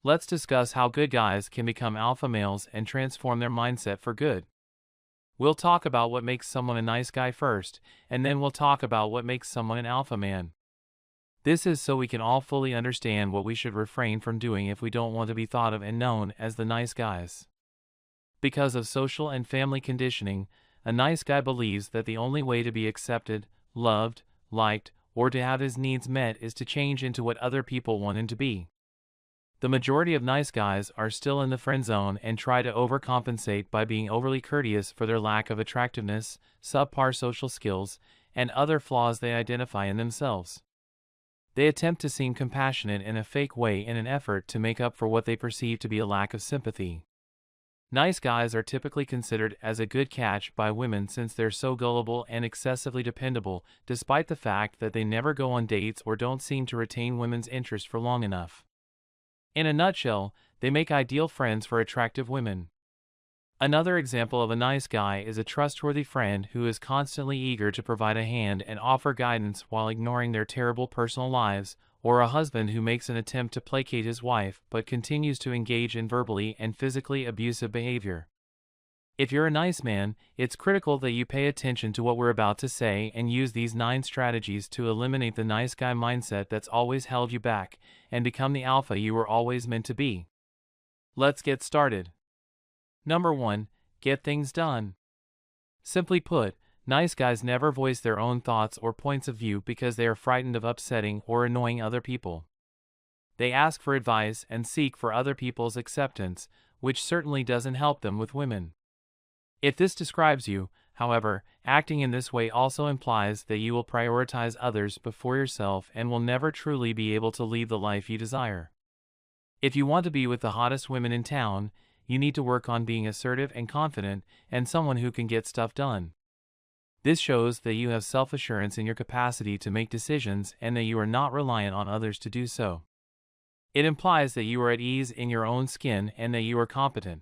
Let's discuss how good guys can become alpha males and transform their mindset for good. We'll talk about what makes someone a nice guy first, and then we'll talk about what makes someone an alpha man. This is so we can all fully understand what we should refrain from doing if we don't want to be thought of and known as the nice guys. Because of social and family conditioning, a nice guy believes that the only way to be accepted, loved, liked, or to have his needs met is to change into what other people want him to be. The majority of nice guys are still in the friend zone and try to overcompensate by being overly courteous for their lack of attractiveness, subpar social skills, and other flaws they identify in themselves. They attempt to seem compassionate in a fake way in an effort to make up for what they perceive to be a lack of sympathy. Nice guys are typically considered as a good catch by women since they're so gullible and excessively dependable, despite the fact that they never go on dates or don't seem to retain women's interest for long enough. In a nutshell, they make ideal friends for attractive women. Another example of a nice guy is a trustworthy friend who is constantly eager to provide a hand and offer guidance while ignoring their terrible personal lives, or a husband who makes an attempt to placate his wife but continues to engage in verbally and physically abusive behavior. If you're a nice man, it's critical that you pay attention to what we're about to say and use these 9 strategies to eliminate the nice guy mindset that's always held you back and become the alpha you were always meant to be. Let's get started. Number 1. Get things done. Simply put, nice guys never voice their own thoughts or points of view because they are frightened of upsetting or annoying other people. They ask for advice and seek for other people's acceptance, which certainly doesn't help them with women. If this describes you, however, acting in this way also implies that you will prioritize others before yourself and will never truly be able to lead the life you desire. If you want to be with the hottest women in town, you need to work on being assertive and confident and someone who can get stuff done. This shows that you have self-assurance in your capacity to make decisions and that you are not reliant on others to do so. It implies that you are at ease in your own skin and that you are competent.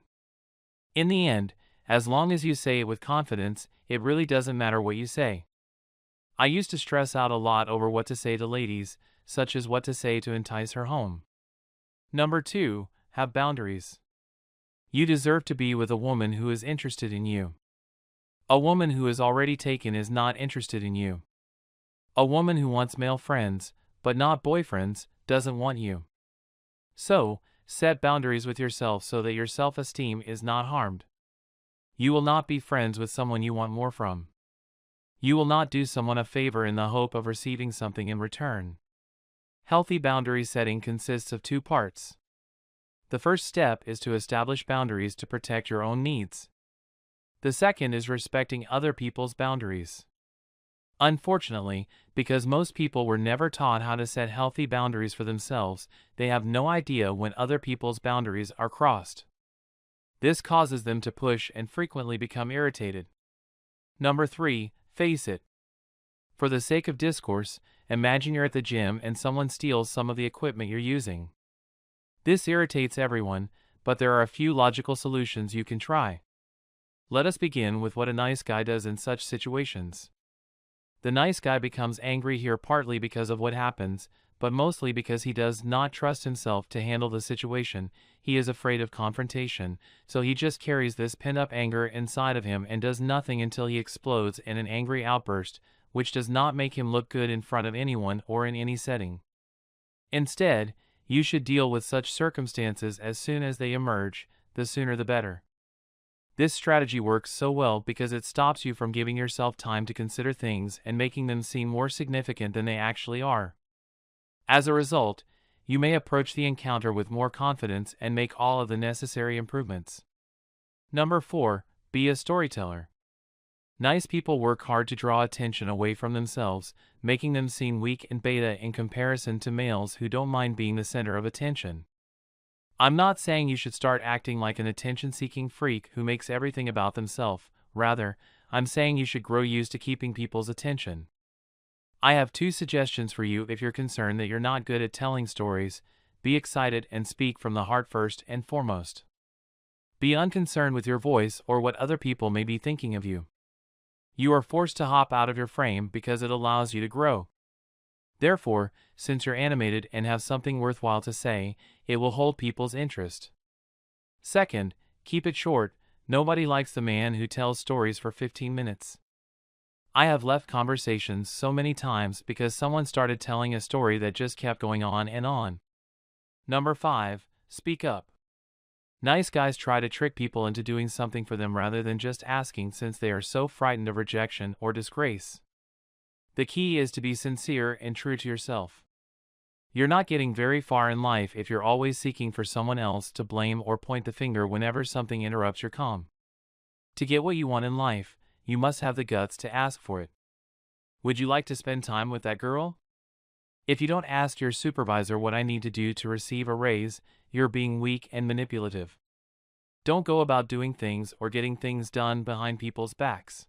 In the end, as long as you say it with confidence, it really doesn't matter what you say. I used to stress out a lot over what to say to ladies, such as what to say to entice her home. Number 2, have boundaries. You deserve to be with a woman who is interested in you. A woman who is already taken is not interested in you. A woman who wants male friends, but not boyfriends, doesn't want you. So, set boundaries with yourself so that your self-esteem is not harmed. You will not be friends with someone you want more from. You will not do someone a favor in the hope of receiving something in return. Healthy boundary setting consists of 2 parts. The first step is to establish boundaries to protect your own needs. The second is respecting other people's boundaries. Unfortunately, because most people were never taught how to set healthy boundaries for themselves, they have no idea when other people's boundaries are crossed. This causes them to push and frequently become irritated. Number 3, face it. For the sake of discourse, imagine you're at the gym and someone steals some of the equipment you're using. This irritates everyone, but there are a few logical solutions you can try. Let us begin with what a nice guy does in such situations. The nice guy becomes angry here partly because of what happens, but mostly because he does not trust himself to handle the situation. He is afraid of confrontation, so he just carries this pent-up anger inside of him and does nothing until he explodes in an angry outburst, which does not make him look good in front of anyone or in any setting. Instead, you should deal with such circumstances as soon as they emerge, the sooner the better. This strategy works so well because it stops you from giving yourself time to consider things and making them seem more significant than they actually are. As a result, you may approach the encounter with more confidence and make all of the necessary improvements. Number 4, be a storyteller. Nice people work hard to draw attention away from themselves, making them seem weak and beta in comparison to males who don't mind being the center of attention. I'm not saying you should start acting like an attention-seeking freak who makes everything about themselves. Rather, I'm saying you should grow used to keeping people's attention. I have 2 suggestions for you if you're concerned that you're not good at telling stories. Be excited and speak from the heart first and foremost. Be unconcerned with your voice or what other people may be thinking of you. You are forced to hop out of your frame because it allows you to grow. Therefore, since you're animated and have something worthwhile to say, it will hold people's interest. Second, keep it short. Nobody likes the man who tells stories for 15 minutes. I have left conversations so many times because someone started telling a story that just kept going on and on. Number 5. Speak up. Nice guys try to trick people into doing something for them rather than just asking, since they are so frightened of rejection or disgrace. The key is to be sincere and true to yourself. You're not getting very far in life if you're always seeking for someone else to blame or point the finger whenever something interrupts your calm. To get what you want in life, you must have the guts to ask for it. Would you like to spend time with that girl? If you don't ask your supervisor what I need to do to receive a raise, you're being weak and manipulative. Don't go about doing things or getting things done behind people's backs.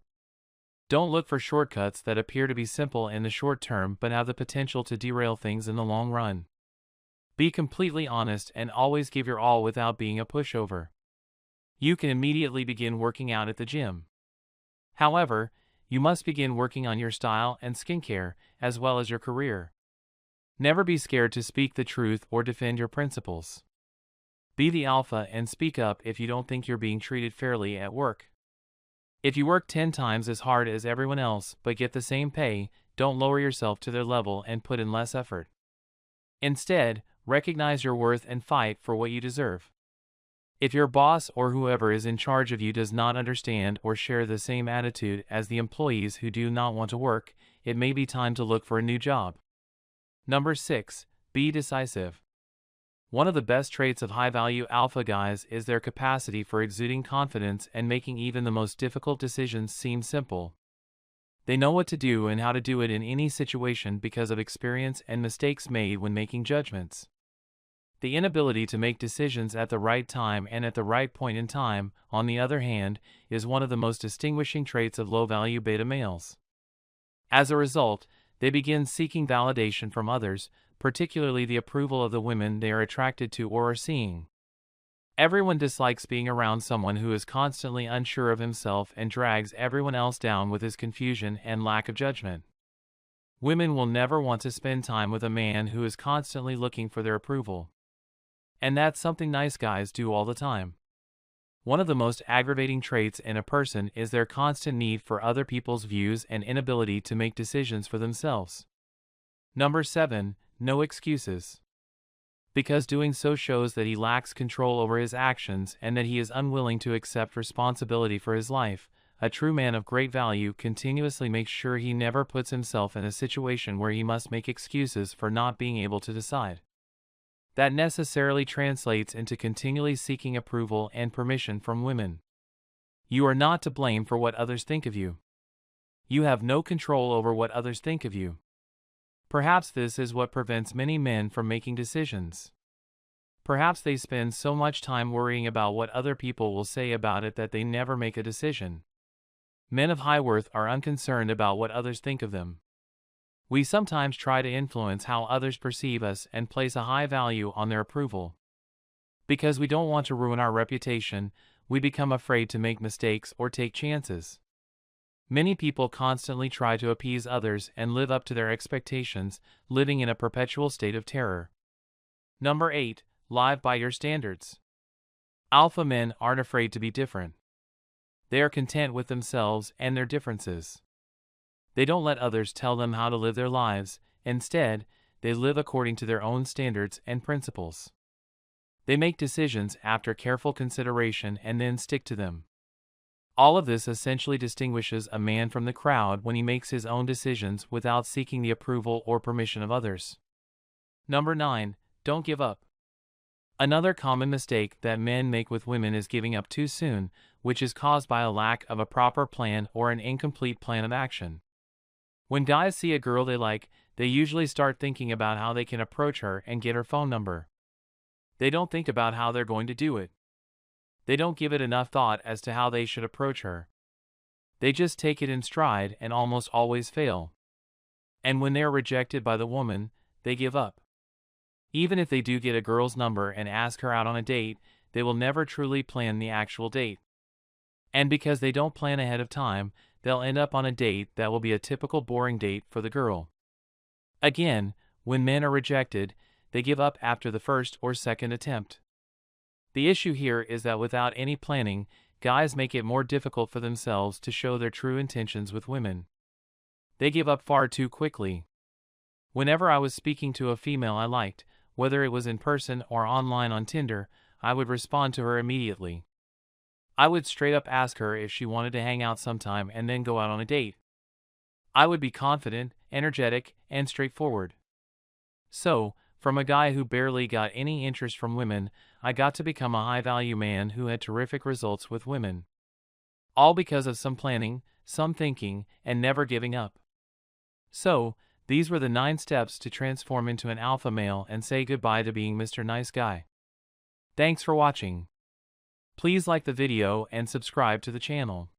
Don't look for shortcuts that appear to be simple in the short term but have the potential to derail things in the long run. Be completely honest and always give your all without being a pushover. You can immediately begin working out at the gym. However, you must begin working on your style and skincare, as well as your career. Never be scared to speak the truth or defend your principles. Be the alpha and speak up if you don't think you're being treated fairly at work. If you work 10 times as hard as everyone else but get the same pay, don't lower yourself to their level and put in less effort. Instead, recognize your worth and fight for what you deserve. If your boss or whoever is in charge of you does not understand or share the same attitude as the employees who do not want to work, it may be time to look for a new job. Number 6. Be decisive. One of the best traits of high-value alpha guys is their capacity for exuding confidence and making even the most difficult decisions seem simple. They know what to do and how to do it in any situation because of experience and mistakes made when making judgments. The inability to make decisions at the right time and at the right point in time, on the other hand, is one of the most distinguishing traits of low-value beta males. As a result, they begin seeking validation from others, particularly the approval of the women they are attracted to or are seeing. Everyone dislikes being around someone who is constantly unsure of himself and drags everyone else down with his confusion and lack of judgment. Women will never want to spend time with a man who is constantly looking for their approval. And that's something nice guys do all the time. One of the most aggravating traits in a person is their constant need for other people's views and inability to make decisions for themselves. Number 7. No excuses. Because doing so shows that he lacks control over his actions and that he is unwilling to accept responsibility for his life, a true man of great value continuously makes sure he never puts himself in a situation where he must make excuses for not being able to decide. That necessarily translates into continually seeking approval and permission from women. You are not to blame for what others think of you. You have no control over what others think of you. Perhaps this is what prevents many men from making decisions. Perhaps they spend so much time worrying about what other people will say about it that they never make a decision. Men of high worth are unconcerned about what others think of them. We sometimes try to influence how others perceive us and place a high value on their approval. Because we don't want to ruin our reputation, we become afraid to make mistakes or take chances. Many people constantly try to appease others and live up to their expectations, living in a perpetual state of terror. Number 8. Live by your standards. Alpha men aren't afraid to be different. They are content with themselves and their differences. They don't let others tell them how to live their lives. Instead, they live according to their own standards and principles. They make decisions after careful consideration and then stick to them. All of this essentially distinguishes a man from the crowd when he makes his own decisions without seeking the approval or permission of others. Number 9. Don't give up. Another common mistake that men make with women is giving up too soon, which is caused by a lack of a proper plan or an incomplete plan of action. When guys see a girl they like, they usually start thinking about how they can approach her and get her phone number. They don't think about how they're going to do it. They don't give it enough thought as to how they should approach her. They just take it in stride and almost always fail. And when they are rejected by the woman, they give up. Even if they do get a girl's number and ask her out on a date, they will never truly plan the actual date. And because they don't plan ahead of time, they'll end up on a date that will be a typical boring date for the girl. Again, when men are rejected, they give up after the first or second attempt. The issue here is that without any planning, guys make it more difficult for themselves to show their true intentions with women. They give up far too quickly. Whenever I was speaking to a female I liked, whether it was in person or online on Tinder, I would respond to her immediately. I would straight up ask her if she wanted to hang out sometime and then go out on a date. I would be confident, energetic, and straightforward. So, from a guy who barely got any interest from women, I got to become a high-value man who had terrific results with women. All because of some planning, some thinking, and never giving up. So, these were the 9 steps to transform into an alpha male and say goodbye to being Mr. Nice Guy. Thanks for watching. Please like the video and subscribe to the channel.